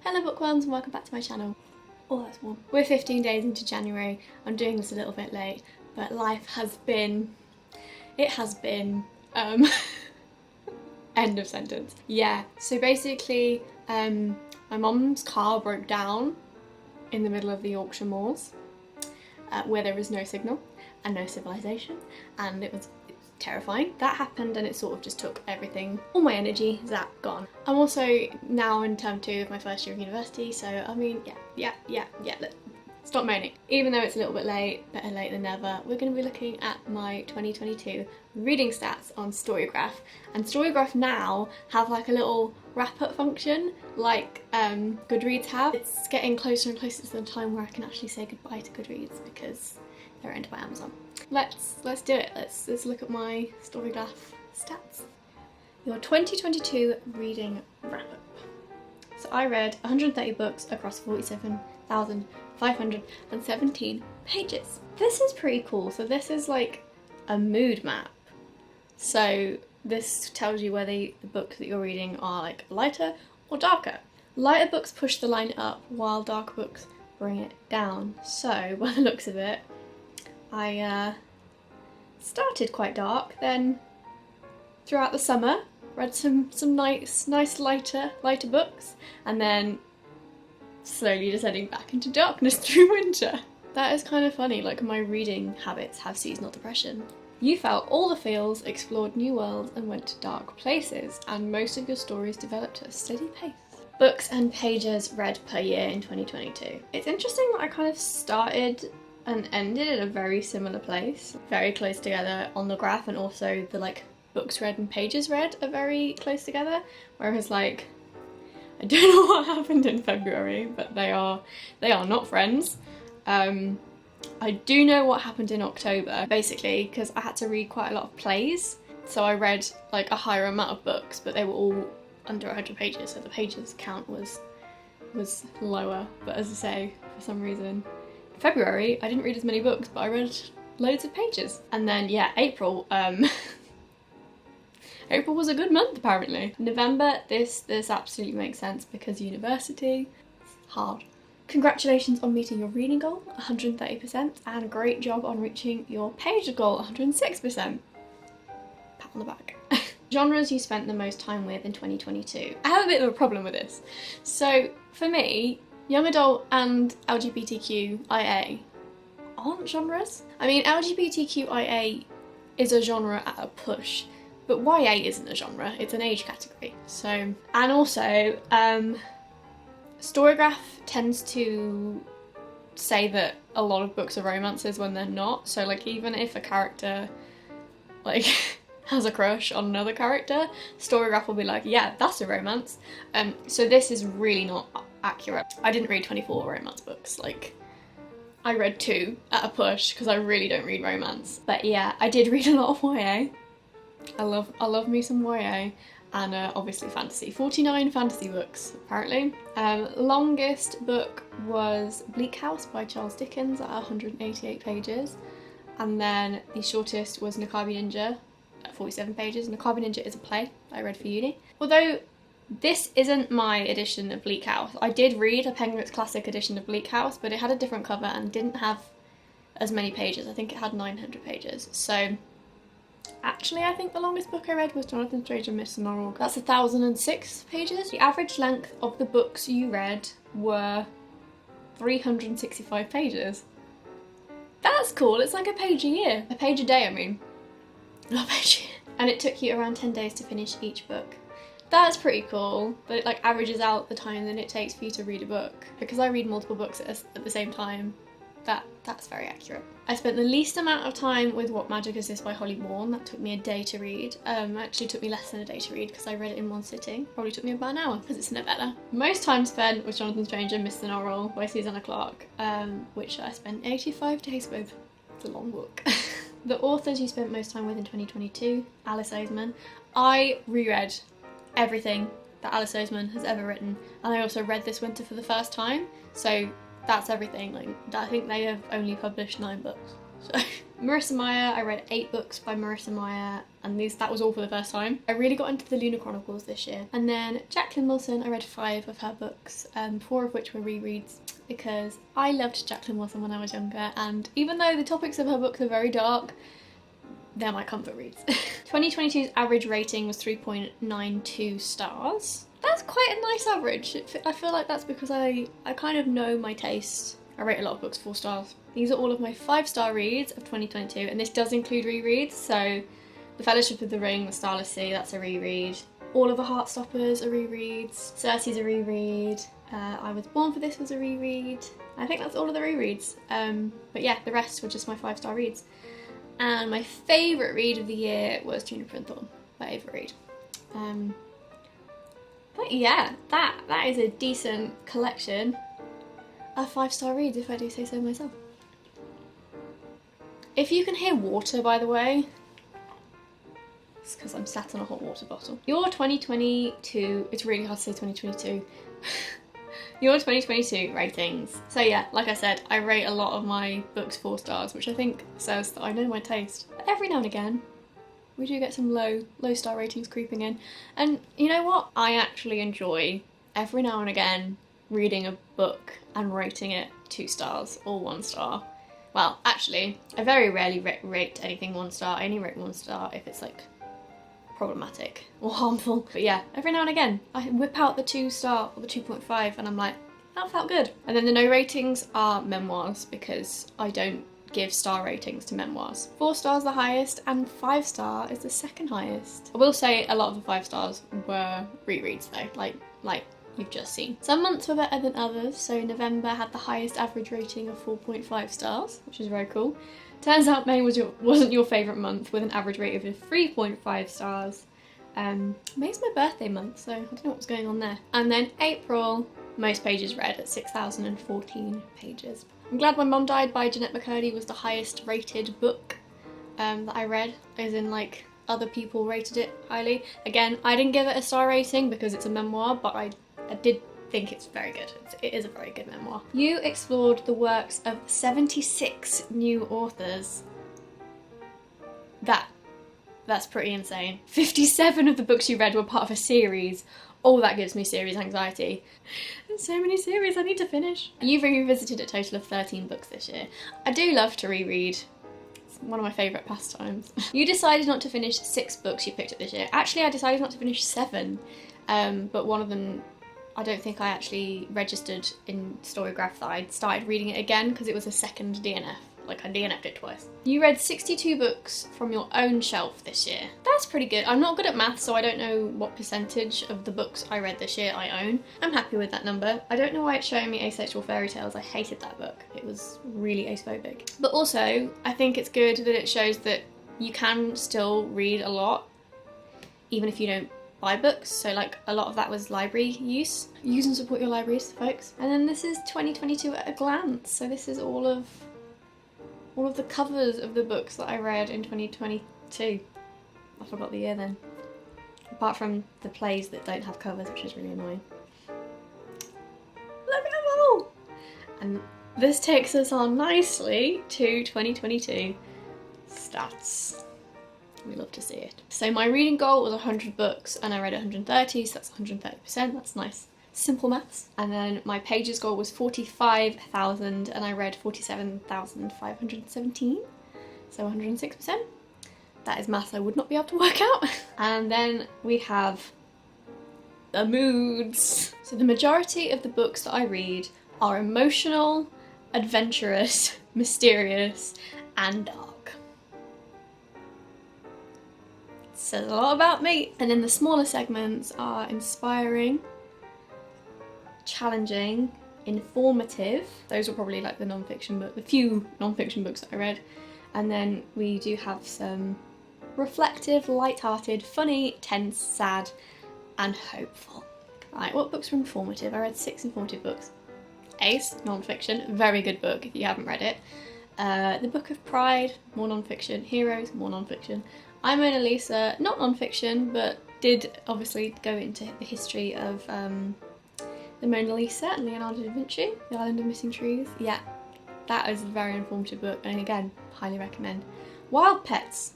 Hello bookworms and welcome back to my channel. Oh, that's warm. We're 15 days into January. I'm doing this a little bit late, but life has been... It has been... End of sentence. Yeah, so basically my mum's car broke down in the middle of the Yorkshire moors where there was no signal and no civilization, and it was terrifying. That happened and it sort of just took everything, all my energy, zap, gone. I'm also now in term 2 of my first year of university, so I mean, stop moaning. Even though it's a little bit late, better late than never, we're going to be looking at my 2022 reading stats on Storygraph. And Storygraph now have like a little wrap-up function like Goodreads have. It's getting closer and closer to the time where I can actually say goodbye to Goodreads because they're owned by Amazon. Let's do it. Let's look at my Storygraph stats. Your 2022 reading wrap-up. So I read 130 books across 47,517 pages. This is pretty cool. So this is like a mood map. So this tells you whether the books that you're reading are like lighter or darker. Lighter books push the line up while darker books bring it down. So by the looks of it, I started quite dark, then throughout the summer read some nice lighter books, and then slowly descending back into darkness through winter. That is kind of funny, like my reading habits have seasonal depression. You felt all the feels, explored new worlds and went to dark places, and most of your stories developed at a steady pace. Books and pages read per year in 2022. It's interesting that I kind of started and ended at a very similar place, very close together on the graph, and also the like books read and pages read are very close together, whereas like I don't know what happened in February, but they are not friends. I do know what happened in October, basically because I had to read quite a lot of plays, so I read like a higher amount of books, but they were all under 100 pages, so the pages count was lower. But as I say, for some reason February I didn't read as many books, but I read loads of pages. And then yeah, April April was a good month apparently. November, this absolutely makes sense because university, it's hard. Congratulations on meeting your reading goal, 130%, and great job on reaching your page goal, 106%. Pat on the back. Genres you spent the most time with in 2022. I have a bit of a problem with this. So for me, young adult and LGBTQIA aren't genres. I mean, LGBTQIA is a genre at a push, but YA isn't a genre, it's an age category. So, and also, Storygraph tends to say that a lot of books are romances when they're not. So like even if a character like has a crush on another character, Storygraph will be like, yeah, that's a romance. So this is really not accurate. I didn't read 24 romance books, like I read 2 at a push because I really don't read romance. But yeah, I did read a lot of YA. I love me some YA, and obviously fantasy. 49 fantasy books apparently. Longest book was Bleak House by Charles Dickens at 188 pages, and then the shortest was Nakabi Ninja at 47 pages. Nakabi Ninja is a play that I read for uni. Although this isn't my edition of Bleak House. I did read a Penguin's Classic edition of Bleak House, but it had a different cover and didn't have as many pages. I think it had 900 pages. So actually I think the longest book I read was Jonathan Strange and Mr. Norrell. That's 1,006 pages. The average length of the books you read were 365 pages. That's cool, it's like a page a year. A page a day, I mean. Not a page a year. And it took you around 10 days to finish each book. That's pretty cool, but it like averages out the time that it takes for you to read a book. Because I read multiple books at the same time, that's very accurate. I spent the least amount of time with What Magic Is This by Holly Bourne. That took me a day to read. Actually took me less than a day to read because I read it in one sitting. Probably took me about an hour because it's a novella. Most time spent with Jonathan Strange and Mr. Norrell by Susanna Clarke, which I spent 85 days with. It's a long book. The authors you spent most time with in 2022, Alice Oseman. I reread everything that Alice Oseman has ever written, and I also read this winter for the first time, so that's everything. Like, I think they have only published 9 books. So Marissa Meyer, I read 8 books by Marissa Meyer and that was all for the first time. I really got into the Lunar Chronicles this year. And then Jacqueline Wilson, I read 5 of her books, 4 of which were rereads, because I loved Jacqueline Wilson when I was younger, and even though the topics of her books are very dark, they're my comfort reads. 2022's average rating was 3.92 stars. That's quite a nice average. I feel like that's because I kind of know my taste. I rate a lot of books 4 stars. These are all of my 5-star reads of 2022, and this does include rereads, so The Fellowship of the Ring, The Starless Sea, that's a reread. All of the Heartstoppers are rereads. Circe's a reread. I Was Born for This was a reread. I think that's all of the rereads. But yeah, the rest were just my 5-star reads. And my favourite read of the year was Juniper and Thorn by Ava Reid. But yeah, that is a decent collection of 5-star reads, if I do say so myself. If you can hear water, by the way, it's because I'm sat on a hot water bottle. Your 2022, it's really hard to say 2022. Your 2022 ratings. So yeah, like I said, I rate a lot of my books 4 stars, which I think says that I know my taste. But every now and again, we do get some low star ratings creeping in. And you know what? I actually enjoy, every now and again, reading a book and rating it 2 stars or 1 star. Well, actually, I very rarely rate anything 1 star. I only rate 1 star if it's like problematic or harmful. But yeah, every now and again, I whip out the 2 star or the 2.5 and I'm like, that felt good. And then the no ratings are memoirs, because I don't give star ratings to memoirs. 4 stars the highest and 5 star is the second highest. I will say a lot of the 5 stars were rereads though, like you've just seen. Some months were better than others, so November had the highest average rating of 4.5 stars, which is very cool. Turns out May wasn't your favourite month, with an average rating of 3.5 stars. May's my birthday month, so I don't know what was going on there. And then April, most pages read at 6,014 pages. I'm Glad My Mum Died by Jeanette McCurdy was the highest rated book that I read, as in like other people rated it highly. Again, I didn't give it a star rating because it's a memoir, but I did think it's very good. It is a very good memoir. You explored the works of 76 new authors. That's pretty insane. 57 of the books you read were part of a series. Oh, that gives me serious anxiety. There's so many series I need to finish. You've revisited a total of 13 books this year. I do love to reread. It's one of my favourite pastimes. You decided not to finish 6 books you picked up this year. Actually, I decided not to finish 7, but one of them, I don't think I actually registered in Storygraph that I'd started reading it again because it was a second DNF. Like, I DNF'd it twice. You read 62 books from your own shelf this year. That's pretty good. I'm not good at maths, so I don't know what percentage of the books I read this year I own. I'm happy with that number. I don't know why it's showing me Asexual Fairy Tales. I hated that book. It was really acephobic. But also, I think it's good that it shows that you can still read a lot, even if you don't buy books. So like a lot of that was library use. Use and support your libraries, folks. And then this is 2022 at a glance. So this is all of the covers of the books that I read in 2022. I forgot the year then. Apart from the plays that don't have covers, which is really annoying. Look at them all! And this takes us on nicely to 2022 stats. We love to see it. So my reading goal was 100 books and I read 130, so that's 130%, that's nice. Simple maths. And then my pages goal was 45,000 and I read 47,517, so 106%. That is maths I would not be able to work out. And then we have the moods. So the majority of the books that I read are emotional, adventurous, mysterious, and dark. It says a lot about me. And then the smaller segments are inspiring, challenging, informative. Those were probably like the non-fiction book, the few non-fiction books that I read. And then we do have some reflective, light-hearted, funny, tense, sad, and hopeful. Right, what books were informative? I read 6 informative books. Ace, non-fiction, very good book if you haven't read it. The Book of Pride, more non-fiction. Heroes, more non-fiction. I'm Mona Lisa, not non-fiction, but did obviously go into the history of the Mona Lisa and Leonardo da Vinci, The Island of Missing Trees. Yeah, that is a very informative book, and again, highly recommend. Wild Pets.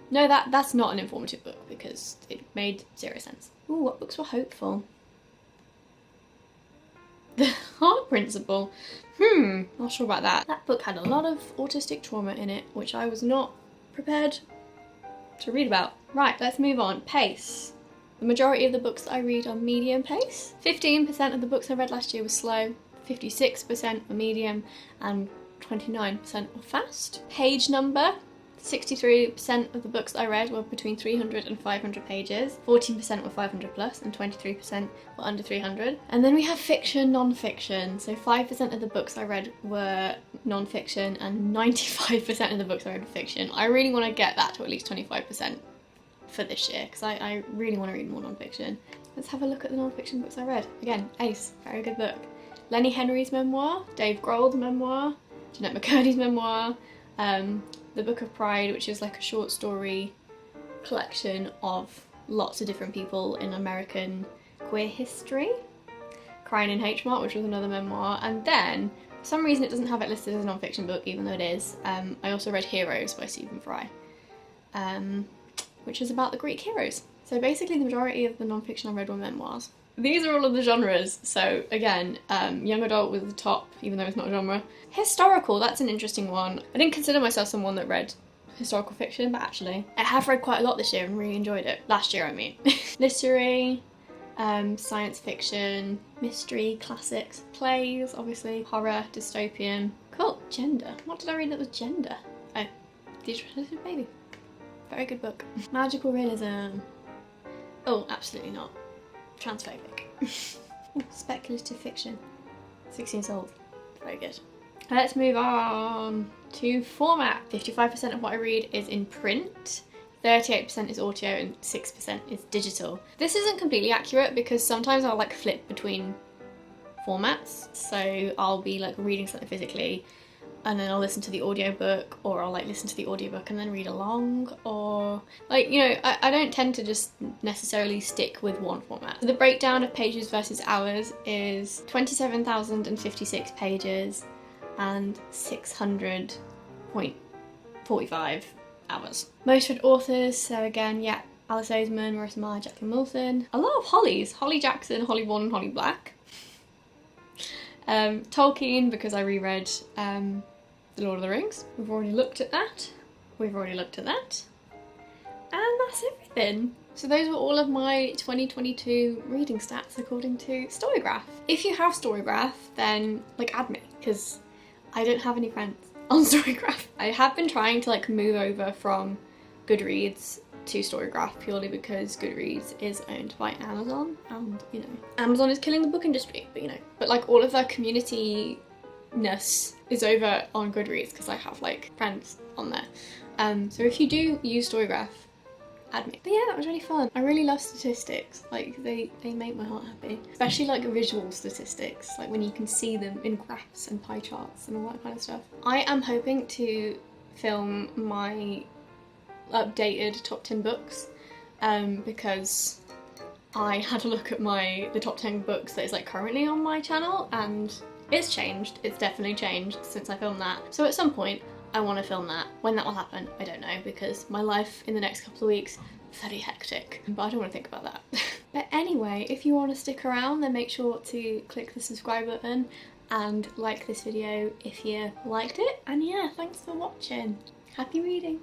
No, that's not an informative book because it made zero sense. Ooh, what books were hopeful? The Heart Principle. Not sure about that. That book had a lot of autistic trauma in it, which I was not prepared to read about. Right, let's move on. Pace. The majority of the books that I read are medium pace. 15% of the books I read last year were slow, 56% were medium, and 29% were fast. Page number. 63% of the books I read were between 300 and 500 pages, 14% were 500 plus, and 23% were under 300. And then we have fiction, non-fiction. So 5% of the books I read were non-fiction, and 95% of the books I read were fiction. I really want to get that to at least 25% for this year, because I really want to read more non-fiction. Let's have a look at the non-fiction books I read. Again, Ace, very good book. Lenny Henry's memoir, Dave Grohl's memoir, Jeanette McCurdy's memoir, The Book of Pride, which is like a short story collection of lots of different people in American queer history. Crying in H Mart, which was another memoir. And then, for some reason it doesn't have it listed as a non-fiction book, even though it is. I also read Heroes by Stephen Fry, which is about the Greek heroes. So basically the majority of the non-fiction I read were memoirs. These are all of the genres, so again, young adult was the top, even though it's not a genre. Historical, that's an interesting one. I didn't consider myself someone that read historical fiction, but actually, I have read quite a lot this year and really enjoyed it. Last year, I mean. Literary, science fiction, mystery, classics, plays, obviously, horror, dystopian. Cool, gender. What did I read that was gender? Oh, Digital Baby. Very good book. Magical realism. Oh, absolutely not. Transphobic. Ooh, speculative fiction. 16 Souls. Very good. Let's move on to format. 55% of what I read is in print, 38% is audio, and 6% is digital. This isn't completely accurate because sometimes I'll like flip between formats. So I'll be like reading something physically and then I'll listen to the audiobook, or I'll like listen to the audiobook and then read along, or like, you know, I don't tend to just necessarily stick with one format. So the breakdown of pages versus hours is 27,056 pages and 600.45 hours. Most read authors, so again, yeah, Alice Oseman, Marissa Meyer, Jacqueline Wilson. A lot of Hollies, Holly Jackson, Holly Vaughan and Holly Black. Tolkien, because I reread The Lord of the Rings. We've already looked at that. And that's everything. So those were all of my 2022 reading stats according to Storygraph. If you have Storygraph, then like add me, because I don't have any friends on Storygraph. I have been trying to like move over from Goodreads to Storygraph purely because Goodreads is owned by Amazon, and you know, Amazon is killing the book industry, but you know, but like all of their community-ness is over on Goodreads because I have like friends on there. So if you do use Storygraph, add me. But yeah, that was really fun. I really love statistics. Like they make my heart happy, especially like visual statistics, like when you can see them in graphs and pie charts and all that kind of stuff. I am hoping to film my updated top 10 books because I had a look at the top 10 books that is like currently on my channel, and it's changed. It's definitely changed since I filmed that. So at some point I want to film that. When that will happen, I don't know, because my life in the next couple of weeks is very hectic, but I don't want to think about that. But anyway, if you want to stick around, then make sure to click the subscribe button and like this video if you liked it. And yeah, thanks for watching. Happy reading.